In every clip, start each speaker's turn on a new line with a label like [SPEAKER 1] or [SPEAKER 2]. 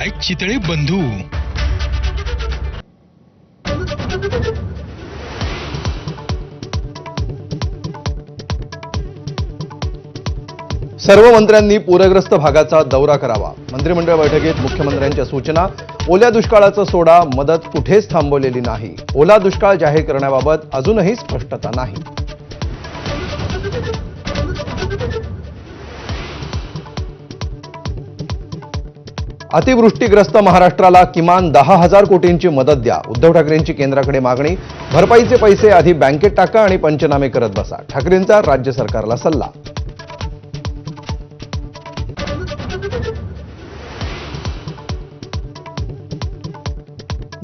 [SPEAKER 1] चितळे बंधू.
[SPEAKER 2] सर्व मंत्र्यांनी पूरग्रस्त भागाचा दौरा करावा. मंत्रिमंडळ बैठकीत मुख्यमंत्र्यांच्या सूचना. ओल्या दुष्काळाचा सोडा, मदत कुठेच थांबवलेली नाही. ओला दुष्काळ जाहीर करण्याबाबत अजूनही स्पष्टता नाही. अतिवृष्टीग्रस्त महाराष्ट्राला किमान 10,000 कोटींची मदत द्या. उद्धव ठाकरेंची केंद्राकडे मागणी. भरपाईचे पैसे आधी बँकेत टाका आणि पंचनामे करत बसा. ठाकरेंचा राज्य सरकारला सल्ला.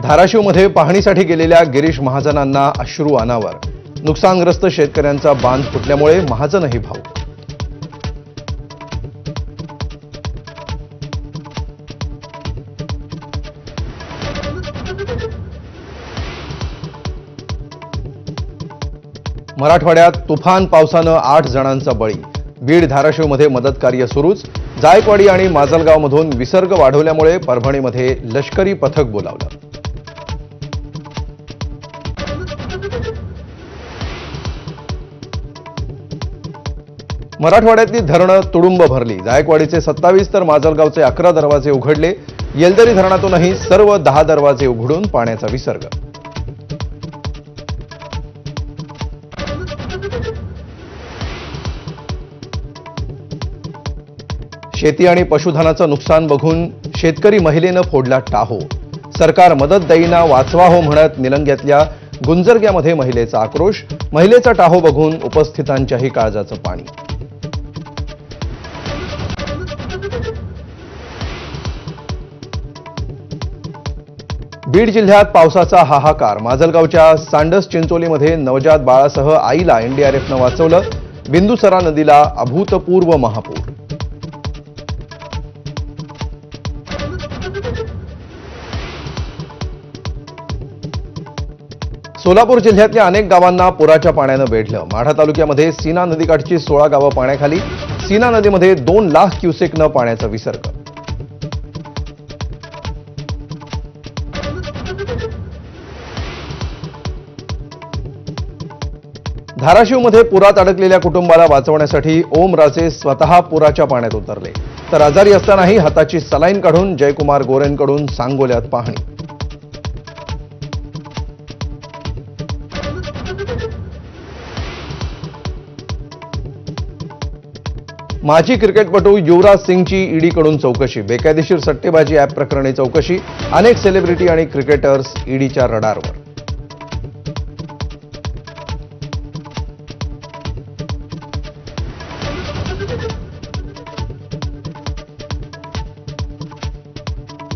[SPEAKER 2] धाराशिवमध्ये पाहणीसाठी गेलेल्या गिरीश महाजनांना अश्रू अनावर. नुकसानग्रस्त शेतकऱ्यांचा बांध फुटल्यामुळे महाजनही भावुक. मराठवाड्यात तुफान पावसानं 8 जणांचा बळी. बीड धाराशिवमध्ये मदत कार्य सुरूच. जायकवाडी आणि माजलगावमधून विसर्ग वाढवल्यामुळे परभणीमध्ये लष्करी पथक बोलावलं. मराठवाड्यातली धरणं तुडुंब भरली. जायकवाडीचे 27 तर माजलगावचे 11 दरवाजे उघडले. येलदरी धरणातूनही सर्व 10 दरवाजे उघडून पाण्याचा विसर्ग. शेती आणि पशुधनाचं नुकसान बघून शेतकरी महिलेनं फोडला टाहो. सरकार मदत देईना, वाचवा हो म्हणत निलंग्यातल्या गुंजरग्यामध्ये महिलेचा आक्रोश. महिलेचा टाहो बघून उपस्थितांच्याही काळजाचं पाणी. बीड जिल्ह्यात पावसाचा हाहाकार. माजलगावच्या सांडस चिंचोलीमध्ये नवजात बाळासह आईला एनडीआरएफनं वाचवलं. बिंदुसरा नदीला अभूतपूर्व महापूर. सोलापूर जिल्ह्यातल्या अनेक गावांना पुराच्या पाण्यानं वेढलं. माढा तालुक्यामध्ये सीना नदीकाठची 16 गावं पाण्याखाली. सीना नदीमध्ये 2 लाख क्युसेकनं पाण्याचा विसर्ग. धाराशिवमध्ये पुरात अडकलेल्या कुटुंबाला वाचवण्यासाठी ओमराजे स्वतः पुराच्या पाण्यात उतरले. तर आजारी असतानाही हाताची सलाईन काढून जयकुमार गोरेंकडून सांगोल्यात पाहणी. माजी क्रिकेटपटू युवराज सिंगची ईडीकडून चौकशी. बेकायदेशीर सट्टेबाजी ॲप प्रकरणी चौकशी. अनेक सेलिब्रिटी आणि क्रिकेटर्स ईडीच्या रडारवर.